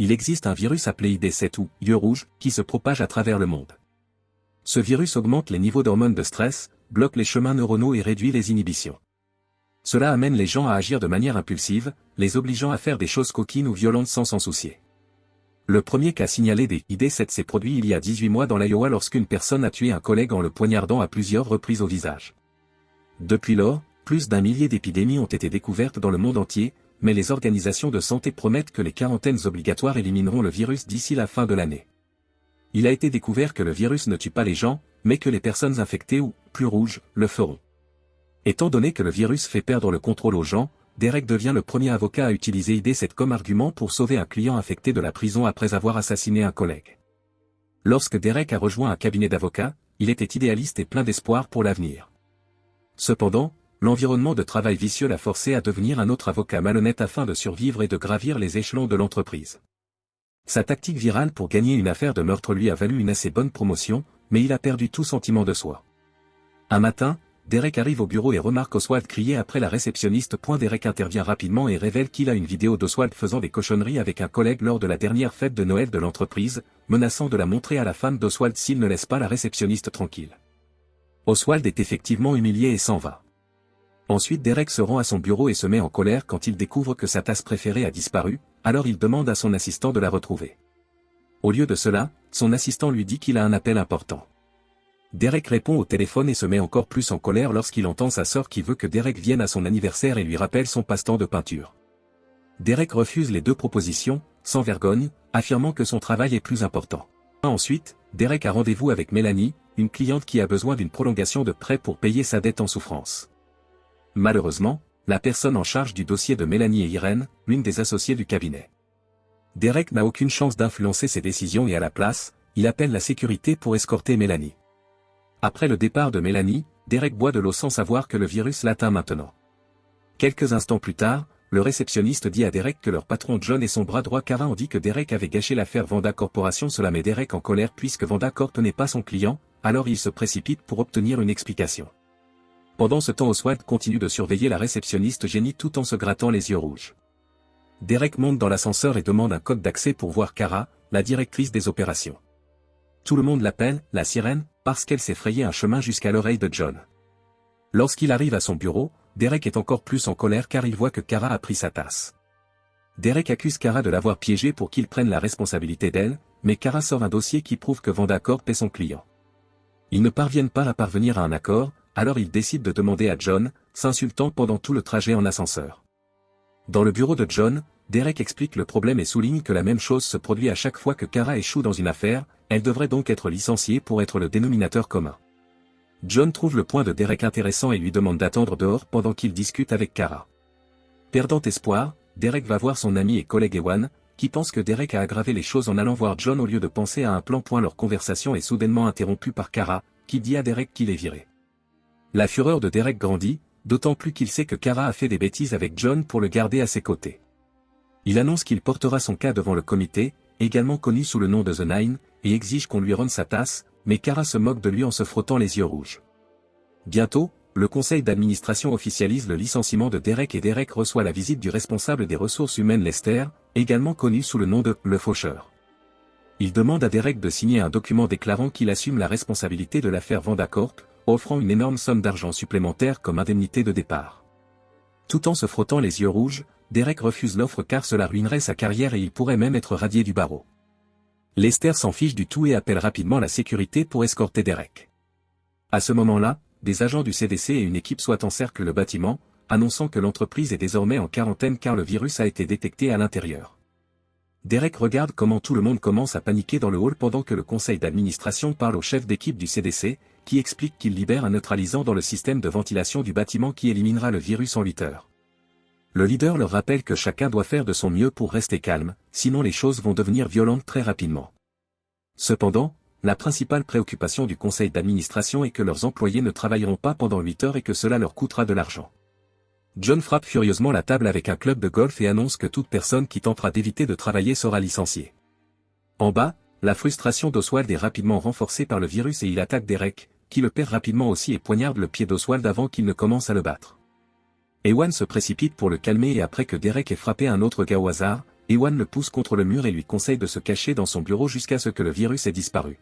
il existe un virus appelé ID7 ou yeux rouges, qui se propage à travers le monde. Ce virus augmente les niveaux d'hormones de stress, bloque les chemins neuronaux et réduit les inhibitions. Cela amène les gens à agir de manière impulsive, les obligeant à faire des choses coquines ou violentes sans s'en soucier. Le premier cas signalé des ID7 s'est produit il y a 18 mois dans l'Iowa lorsqu'une personne a tué un collègue en le poignardant à plusieurs reprises au visage. Depuis lors, plus d'1 millier d'épidémies ont été découvertes dans le monde entier, mais les organisations de santé promettent que les quarantaines obligatoires élimineront le virus d'ici la fin de l'année. Il a été découvert que le virus ne tue pas les gens, mais que les personnes infectées ou, plus rouges, le feront. Étant donné que le virus fait perdre le contrôle aux gens, Derek devient le premier avocat à utiliser ID7 comme argument pour sauver un client infecté de la prison après avoir assassiné un collègue. Lorsque Derek a rejoint un cabinet d'avocats, il était idéaliste et plein d'espoir pour l'avenir. Cependant, l'environnement de travail vicieux l'a forcé à devenir un autre avocat malhonnête afin de survivre et de gravir les échelons de l'entreprise. Sa tactique virale pour gagner une affaire de meurtre lui a valu une assez bonne promotion, mais il a perdu tout sentiment de soi. Un matin, Derek arrive au bureau et remarque Oswald crier après la réceptionniste. Derek intervient rapidement et révèle qu'il a une vidéo d'Oswald faisant des cochonneries avec un collègue lors de la dernière fête de Noël de l'entreprise, menaçant de la montrer à la femme d'Oswald s'il ne laisse pas la réceptionniste tranquille. Oswald est effectivement humilié et s'en va. Ensuite Derek se rend à son bureau et se met en colère quand il découvre que sa tasse préférée a disparu, alors il demande à son assistant de la retrouver. Au lieu de cela, son assistant lui dit qu'il a un appel important. Derek répond au téléphone et se met encore plus en colère lorsqu'il entend sa sœur qui veut que Derek vienne à son anniversaire et lui rappelle son passe-temps de peinture. Derek refuse les deux propositions, sans vergogne, affirmant que son travail est plus important. Ensuite, Derek a rendez-vous avec Mélanie, une cliente qui a besoin d'une prolongation de prêt pour payer sa dette en souffrance. Malheureusement, la personne en charge du dossier de Mélanie est Irène, l'une des associées du cabinet. Derek n'a aucune chance d'influencer ses décisions et à la place, il appelle la sécurité pour escorter Mélanie. Après le départ de Mélanie, Derek boit de l'eau sans savoir que le virus l'atteint maintenant. Quelques instants plus tard, le réceptionniste dit à Derek que leur patron John et son bras droit Kara ont dit que Derek avait gâché l'affaire Vanda Corporation. Cela met Derek en colère puisque Vanda Corp n'est pas son client, alors il se précipite pour obtenir une explication. Pendant ce temps Oswald continue de surveiller la réceptionniste Jenny tout en se grattant les yeux rouges. Derek monte dans l'ascenseur et demande un code d'accès pour voir Kara, la directrice des opérations. Tout le monde l'appelle « la sirène » parce qu'elle s'est frayé un chemin jusqu'à l'oreille de John. Lorsqu'il arrive à son bureau, Derek est encore plus en colère car il voit que Kara a pris sa tasse. Derek accuse Kara de l'avoir piégée pour qu'il prenne la responsabilité d'elle, mais Kara sort un dossier qui prouve que Vanda Corp est son client. Ils ne parviennent pas à parvenir à un accord, alors il décide de demander à John, s'insultant pendant tout le trajet en ascenseur. Dans le bureau de John, Derek explique le problème et souligne que la même chose se produit à chaque fois que Kara échoue dans une affaire, elle devrait donc être licenciée pour être le dénominateur commun. John trouve le point de Derek intéressant et lui demande d'attendre dehors pendant qu'il discute avec Kara. Perdant espoir, Derek va voir son ami et collègue Ewan, qui pense que Derek a aggravé les choses en allant voir John au lieu de penser à un plan. Leur conversation est soudainement interrompue par Kara, qui dit à Derek qu'il est viré. La fureur de Derek grandit, d'autant plus qu'il sait que Kara a fait des bêtises avec John pour le garder à ses côtés. Il annonce qu'il portera son cas devant le comité, également connu sous le nom de The Nine, et exige qu'on lui rende sa tasse, mais Kara se moque de lui en se frottant les yeux rouges. Bientôt, le conseil d'administration officialise le licenciement de Derek et Derek reçoit la visite du responsable des ressources humaines Lester, également connu sous le nom de « Le Faucheur ». Il demande à Derek de signer un document déclarant qu'il assume la responsabilité de l'affaire Vanda Corp, offrant une énorme somme d'argent supplémentaire comme indemnité de départ. Tout en se frottant les yeux rouges, Derek refuse l'offre car cela ruinerait sa carrière et il pourrait même être radié du barreau. Lester s'en fiche du tout et appelle rapidement la sécurité pour escorter Derek. À ce moment-là, des agents du CDC et une équipe encerclent le bâtiment, annonçant que l'entreprise est désormais en quarantaine car le virus a été détecté à l'intérieur. Derek regarde comment tout le monde commence à paniquer dans le hall pendant que le conseil d'administration parle au chef d'équipe du CDC, qui explique qu'il libère un neutralisant dans le système de ventilation du bâtiment qui éliminera le virus en 8 heures. Le leader leur rappelle que chacun doit faire de son mieux pour rester calme, sinon les choses vont devenir violentes très rapidement. Cependant, la principale préoccupation du conseil d'administration est que leurs employés ne travailleront pas pendant 8 heures et que cela leur coûtera de l'argent. John frappe furieusement la table avec un club de golf et annonce que toute personne qui tentera d'éviter de travailler sera licenciée. En bas, la frustration d'Oswald est rapidement renforcée par le virus et il attaque Derek, qui le perd rapidement aussi et poignarde le pied d'Oswald avant qu'il ne commence à le battre. Ewan se précipite pour le calmer et après que Derek ait frappé un autre gars au hasard, Ewan le pousse contre le mur et lui conseille de se cacher dans son bureau jusqu'à ce que le virus ait disparu.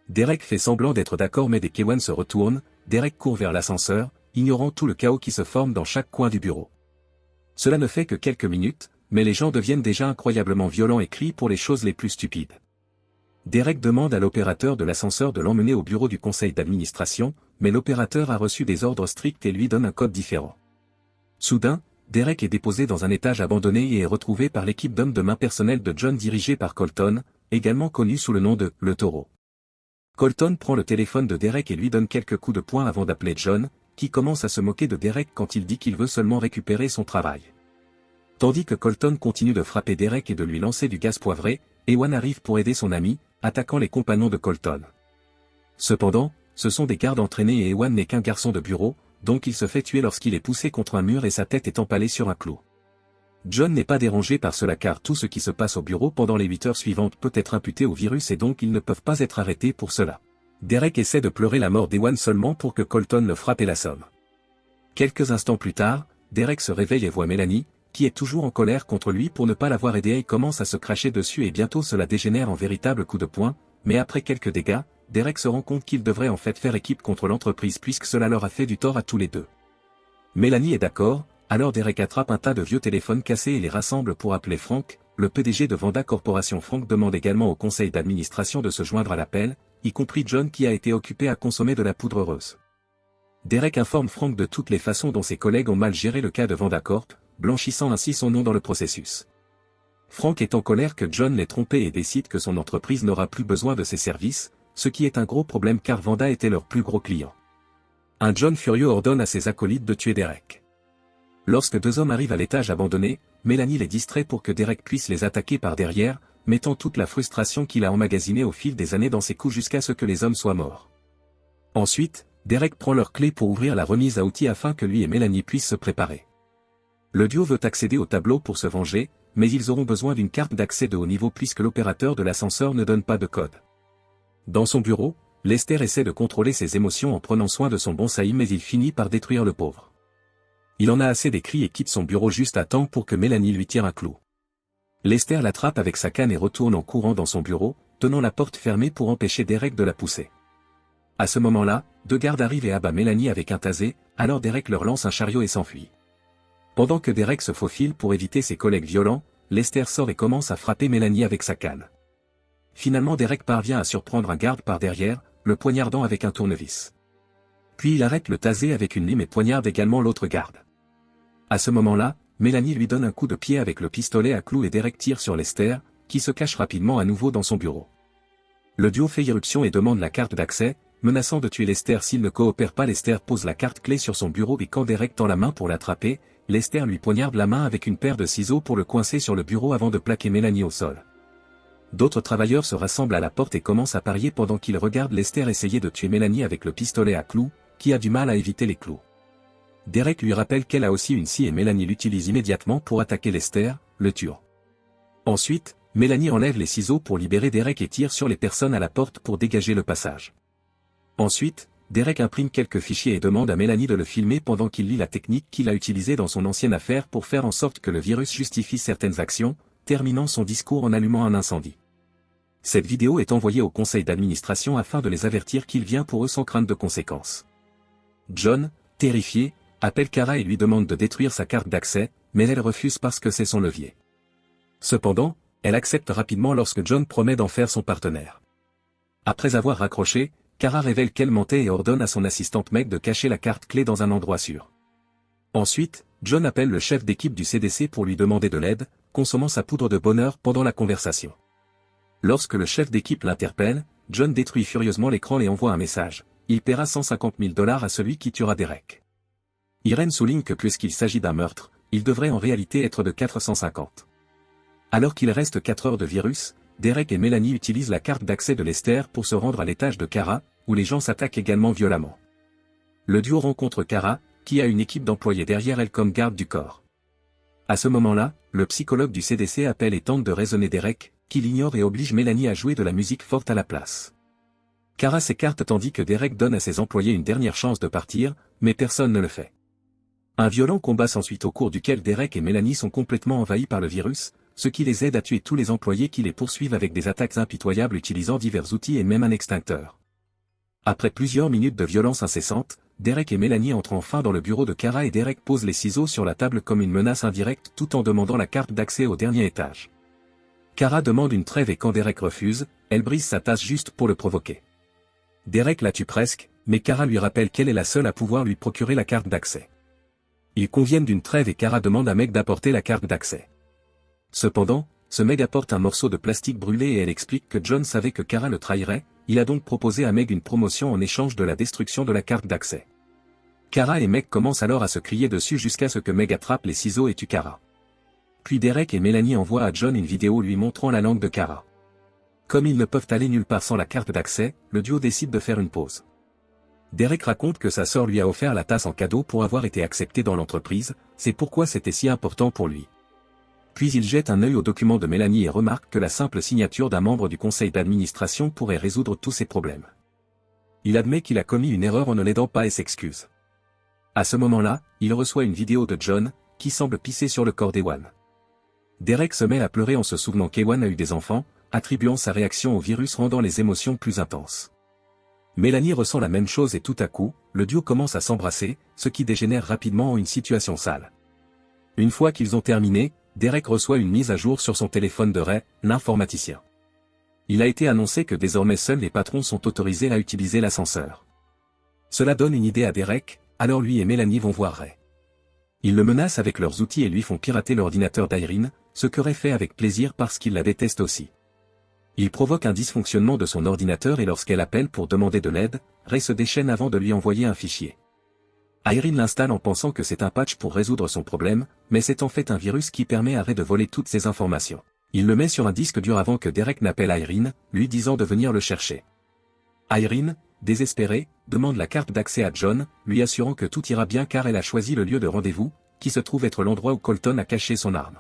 Derek fait semblant d'être d'accord mais dès qu'Ewan se retourne, Derek court vers l'ascenseur, ignorant tout le chaos qui se forme dans chaque coin du bureau. Cela ne fait que quelques minutes, mais les gens deviennent déjà incroyablement violents et crient pour les choses les plus stupides. Derek demande à l'opérateur de l'ascenseur de l'emmener au bureau du conseil d'administration, mais l'opérateur a reçu des ordres stricts et lui donne un code différent. Soudain, Derek est déposé dans un étage abandonné et est retrouvé par l'équipe d'hommes de main personnelle de John dirigée par Colton, également connu sous le nom de « Le Taureau ». Colton prend le téléphone de Derek et lui donne quelques coups de poing avant d'appeler John, qui commence à se moquer de Derek quand il dit qu'il veut seulement récupérer son travail. Tandis que Colton continue de frapper Derek et de lui lancer du gaz poivré, Ewan arrive pour aider son ami, attaquant les compagnons de Colton. Cependant, ce sont des gardes entraînés et Ewan n'est qu'un garçon de bureau, donc il se fait tuer lorsqu'il est poussé contre un mur et sa tête est empalée sur un clou. John n'est pas dérangé par cela car tout ce qui se passe au bureau pendant les 8 heures suivantes peut être imputé au virus et donc ils ne peuvent pas être arrêtés pour cela. Derek essaie de pleurer la mort d'Ewan seulement pour que Colton le frappe et l'assomme. Quelques instants plus tard, Derek se réveille et voit Melanie, qui est toujours en colère contre lui pour ne pas l'avoir aidé et commence à se cracher dessus et bientôt cela dégénère en véritable coup de poing, mais après quelques dégâts, Derek se rend compte qu'il devrait en fait faire équipe contre l'entreprise puisque cela leur a fait du tort à tous les deux. Melanie est d'accord, alors Derek attrape un tas de vieux téléphones cassés et les rassemble pour appeler Frank, le PDG de Vanda Corporation. Frank demande également au conseil d'administration de se joindre à l'appel, y compris John qui a été occupé à consommer de la poudre heureuse. Derek informe Frank de toutes les façons dont ses collègues ont mal géré le cas de Vanda Corp, blanchissant ainsi son nom dans le processus. Frank est en colère que John l'ait trompé et décide que son entreprise n'aura plus besoin de ses services, ce qui est un gros problème car Vanda était leur plus gros client. Un John furieux ordonne à ses acolytes de tuer Derek. Lorsque deux hommes arrivent à l'étage abandonné, Melanie les distrait pour que Derek puisse les attaquer par derrière, mettant toute la frustration qu'il a emmagasinée au fil des années dans ses coups jusqu'à ce que les hommes soient morts. Ensuite, Derek prend leurs clés pour ouvrir la remise à outils afin que lui et Melanie puissent se préparer. Le duo veut accéder au tableau pour se venger, mais ils auront besoin d'une carte d'accès de haut niveau puisque l'opérateur de l'ascenseur ne donne pas de code. Dans son bureau, Lester essaie de contrôler ses émotions en prenant soin de son bonsaï mais il finit par détruire le pauvre. Il en a assez des cris et quitte son bureau juste à temps pour que Melanie lui tire un clou. Lester l'attrape avec sa canne et retourne en courant dans son bureau, tenant la porte fermée pour empêcher Derek de la pousser. À ce moment-là, deux gardes arrivent et abattent Melanie avec un tasé, alors Derek leur lance un chariot et s'enfuit. Pendant que Derek se faufile pour éviter ses collègues violents, Lester sort et commence à frapper Melanie avec sa canne. Finalement Derek parvient à surprendre un garde par derrière, le poignardant avec un tournevis. Puis il arrête le tasé avec une lime et poignarde également l'autre garde. À ce moment-là, Melanie lui donne un coup de pied avec le pistolet à clous et Derek tire sur Lester, qui se cache rapidement à nouveau dans son bureau. Le duo fait irruption et demande la carte d'accès, menaçant de tuer Lester s'il ne coopère pas. Lester pose la carte clé sur son bureau et quand Derek tend la main pour l'attraper, Lester lui poignarde la main avec une paire de ciseaux pour le coincer sur le bureau avant de plaquer Melanie au sol. D'autres travailleurs se rassemblent à la porte et commencent à parier pendant qu'ils regardent Lester essayer de tuer Melanie avec le pistolet à clous, qui a du mal à éviter les clous. Derek lui rappelle qu'elle a aussi une scie et Melanie l'utilise immédiatement pour attaquer Lester, le tuant. Ensuite, Melanie enlève les ciseaux pour libérer Derek et tire sur les personnes à la porte pour dégager le passage. Ensuite, Derek imprime quelques fichiers et demande à Melanie de le filmer pendant qu'il lit la technique qu'il a utilisée dans son ancienne affaire pour faire en sorte que le virus justifie certaines actions, terminant son discours en allumant un incendie. Cette vidéo est envoyée au conseil d'administration afin de les avertir qu'il vient pour eux sans crainte de conséquences. John, terrifié, appelle Kara et lui demande de détruire sa carte d'accès, mais elle refuse parce que c'est son levier. Cependant, elle accepte rapidement lorsque John promet d'en faire son partenaire. Après avoir raccroché, Kara révèle qu'elle mentait et ordonne à son assistante Meg de cacher la carte clé dans un endroit sûr. Ensuite, John appelle le chef d'équipe du CDC pour lui demander de l'aide, consommant sa poudre de bonheur pendant la conversation. Lorsque le chef d'équipe l'interpelle, John détruit furieusement l'écran et envoie un message. Il paiera 150 000 $ à celui qui tuera Derek. Irene souligne que puisqu'il s'agit d'un meurtre, il devrait en réalité être de 450. Alors qu'il reste 4 heures de virus, Derek et Melanie utilisent la carte d'accès de Lester pour se rendre à l'étage de Kara, où les gens s'attaquent également violemment. Le duo rencontre Kara, qui a une équipe d'employés derrière elle comme garde du corps. À ce moment-là, le psychologue du CDC appelle et tente de raisonner Derek, qui l'ignore et oblige Melanie à jouer de la musique forte à la place. Kara s'écarte tandis que Derek donne à ses employés une dernière chance de partir, mais personne ne le fait. Un violent combat s'ensuit au cours duquel Derek et Melanie sont complètement envahis par le virus, ce qui les aide à tuer tous les employés qui les poursuivent avec des attaques impitoyables utilisant divers outils et même un extincteur. Après plusieurs minutes de violence incessante, Derek et Mélanie entrent enfin dans le bureau de Kara et Derek pose les ciseaux sur la table comme une menace indirecte tout en demandant la carte d'accès au dernier étage. Kara demande une trêve et quand Derek refuse, elle brise sa tasse juste pour le provoquer. Derek la tue presque, mais Kara lui rappelle qu'elle est la seule à pouvoir lui procurer la carte d'accès. Ils conviennent d'une trêve et Kara demande à Meg d'apporter la carte d'accès. Cependant, ce Meg apporte un morceau de plastique brûlé et elle explique que John savait que Kara le trahirait, il a donc proposé à Meg une promotion en échange de la destruction de la carte d'accès. Kara et Meg commencent alors à se crier dessus jusqu'à ce que Meg attrape les ciseaux et tue Kara. Puis Derek et Mélanie envoient à John une vidéo lui montrant la langue de Kara. Comme ils ne peuvent aller nulle part sans la carte d'accès, le duo décide de faire une pause. Derek raconte que sa sœur lui a offert la tasse en cadeau pour avoir été accepté dans l'entreprise, c'est pourquoi c'était si important pour lui. Puis il jette un œil aux documents de Mélanie et remarque que la simple signature d'un membre du conseil d'administration pourrait résoudre tous ses problèmes. Il admet qu'il a commis une erreur en ne l'aidant pas et s'excuse. À ce moment-là, il reçoit une vidéo de John, qui semble pisser sur le corps d'Ewan. Derek se met à pleurer en se souvenant qu'Ewan a eu des enfants, attribuant sa réaction au virus rendant les émotions plus intenses. Mélanie ressent la même chose et tout à coup, le duo commence à s'embrasser, ce qui dégénère rapidement en une situation sale. Une fois qu'ils ont terminé, Derek reçoit une mise à jour sur son téléphone de Ray, l'informaticien. Il a été annoncé que désormais seuls les patrons sont autorisés à utiliser l'ascenseur. Cela donne une idée à Derek, alors lui et Mélanie vont voir Ray. Ils le menacent avec leurs outils et lui font pirater l'ordinateur d'Irene, ce que Ray fait avec plaisir parce qu'il la déteste aussi. Il provoque un dysfonctionnement de son ordinateur et lorsqu'elle appelle pour demander de l'aide, Ray se déchaîne avant de lui envoyer un fichier. Irene l'installe en pensant que c'est un patch pour résoudre son problème, mais c'est en fait un virus qui permet à Ray de voler toutes ses informations. Il le met sur un disque dur avant que Derek n'appelle Irene, lui disant de venir le chercher. Irene, désespérée, demande la carte d'accès à John, lui assurant que tout ira bien car elle a choisi le lieu de rendez-vous, qui se trouve être l'endroit où Colton a caché son arme.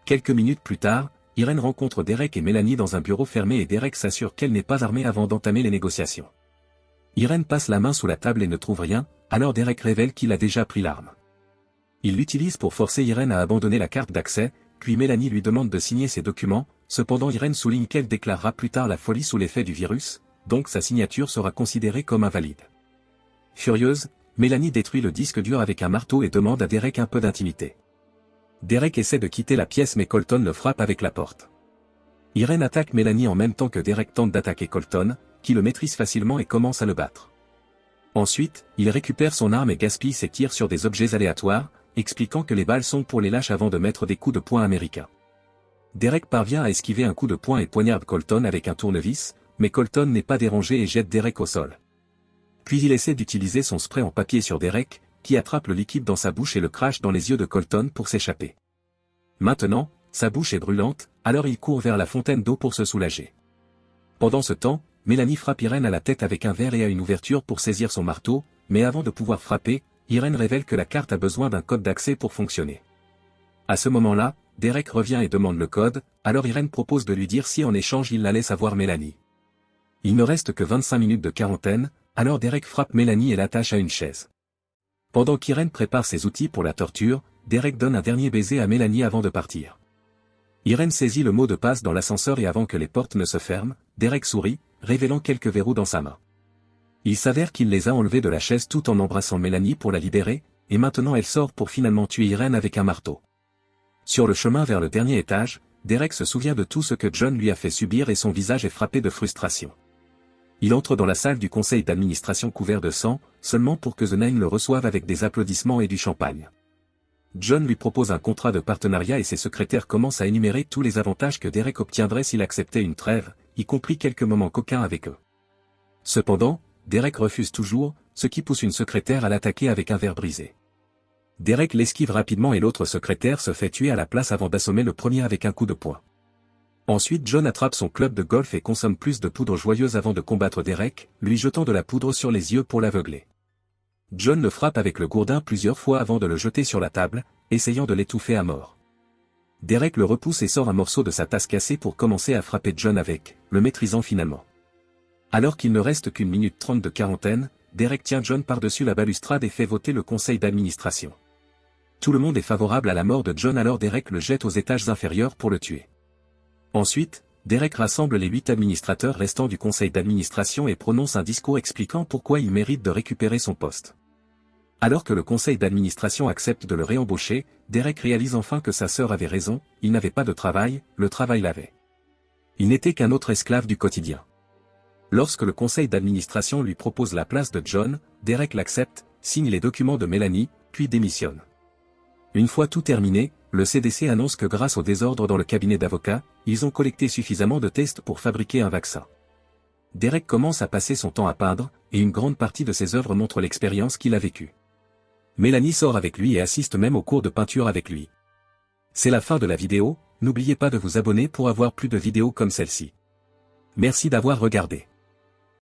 Quelques minutes plus tard, Irene rencontre Derek et Mélanie dans un bureau fermé et Derek s'assure qu'elle n'est pas armée avant d'entamer les négociations. Irene passe la main sous la table et ne trouve rien, alors Derek révèle qu'il a déjà pris l'arme. Il l'utilise pour forcer Irene à abandonner la carte d'accès, puis Mélanie lui demande de signer ses documents, cependant Irene souligne qu'elle déclarera plus tard la folie sous l'effet du virus, donc sa signature sera considérée comme invalide. Furieuse, Mélanie détruit le disque dur avec un marteau et demande à Derek un peu d'intimité. Derek essaie de quitter la pièce mais Colton le frappe avec la porte. Irene attaque Mélanie en même temps que Derek tente d'attaquer Colton, qui le maîtrise facilement et commence à le battre. Ensuite, il récupère son arme et gaspille ses tirs sur des objets aléatoires, expliquant que les balles sont pour les lâches avant de mettre des coups de poing américains. Derek parvient à esquiver un coup de poing et poignarde Colton avec un tournevis, mais Colton n'est pas dérangé et jette Derek au sol. Puis il essaie d'utiliser son spray en papier sur Derek, qui attrape le liquide dans sa bouche et le crache dans les yeux de Colton pour s'échapper. Maintenant, sa bouche est brûlante, alors il court vers la fontaine d'eau pour se soulager. Pendant ce temps, Mélanie frappe Irene à la tête avec un verre et a une ouverture pour saisir son marteau, mais avant de pouvoir frapper, Irene révèle que la carte a besoin d'un code d'accès pour fonctionner. À ce moment-là, Derek revient et demande le code, alors Irene propose de lui dire si en échange il la laisse avoir Mélanie. Il ne reste que 25 minutes de quarantaine, alors Derek frappe Mélanie et l'attache à une chaise. Pendant qu'Irene prépare ses outils pour la torture, Derek donne un dernier baiser à Mélanie avant de partir. Irene saisit le mot de passe dans l'ascenseur et avant que les portes ne se ferment, Derek sourit, révélant quelques verrous dans sa main. Il s'avère qu'il les a enlevés de la chaise tout en embrassant Mélanie pour la libérer, et maintenant elle sort pour finalement tuer Irene avec un marteau. Sur le chemin vers le dernier étage, Derek se souvient de tout ce que John lui a fait subir et son visage est frappé de frustration. Il entre dans la salle du conseil d'administration couvert de sang, seulement pour que The Nine le reçoive avec des applaudissements et du champagne. John lui propose un contrat de partenariat et ses secrétaires commencent à énumérer tous les avantages que Derek obtiendrait s'il acceptait une trêve, y compris quelques moments coquins avec eux. Cependant, Derek refuse toujours, ce qui pousse une secrétaire à l'attaquer avec un verre brisé. Derek l'esquive rapidement et l'autre secrétaire se fait tuer à la place avant d'assommer le premier avec un coup de poing. Ensuite John attrape son club de golf et consomme plus de poudre joyeuse avant de combattre Derek, lui jetant de la poudre sur les yeux pour l'aveugler. John le frappe avec le gourdin plusieurs fois avant de le jeter sur la table, essayant de l'étouffer à mort. Derek le repousse et sort un morceau de sa tasse cassée pour commencer à frapper John avec, le maîtrisant finalement. Alors qu'il ne reste qu'une minute 30 de quarantaine, Derek tient John par-dessus la balustrade et fait voter le conseil d'administration. Tout le monde est favorable à la mort de John, alors Derek le jette aux étages inférieurs pour le tuer. Ensuite, Derek rassemble les 8 administrateurs restants du conseil d'administration et prononce un discours expliquant pourquoi il mérite de récupérer son poste. Alors que le conseil d'administration accepte de le réembaucher, Derek réalise enfin que sa sœur avait raison, il n'avait pas de travail, le travail l'avait. Il n'était qu'un autre esclave du quotidien. Lorsque le conseil d'administration lui propose la place de John, Derek l'accepte, signe les documents de Mélanie, puis démissionne. Une fois tout terminé, le CDC annonce que grâce au désordre dans le cabinet d'avocats, ils ont collecté suffisamment de tests pour fabriquer un vaccin. Derek commence à passer son temps à peindre, et une grande partie de ses œuvres montre l'expérience qu'il a vécue. Mélanie sort avec lui et assiste même au cours de peinture avec lui. C'est la fin de la vidéo, n'oubliez pas de vous abonner pour avoir plus de vidéos comme celle-ci. Merci d'avoir regardé.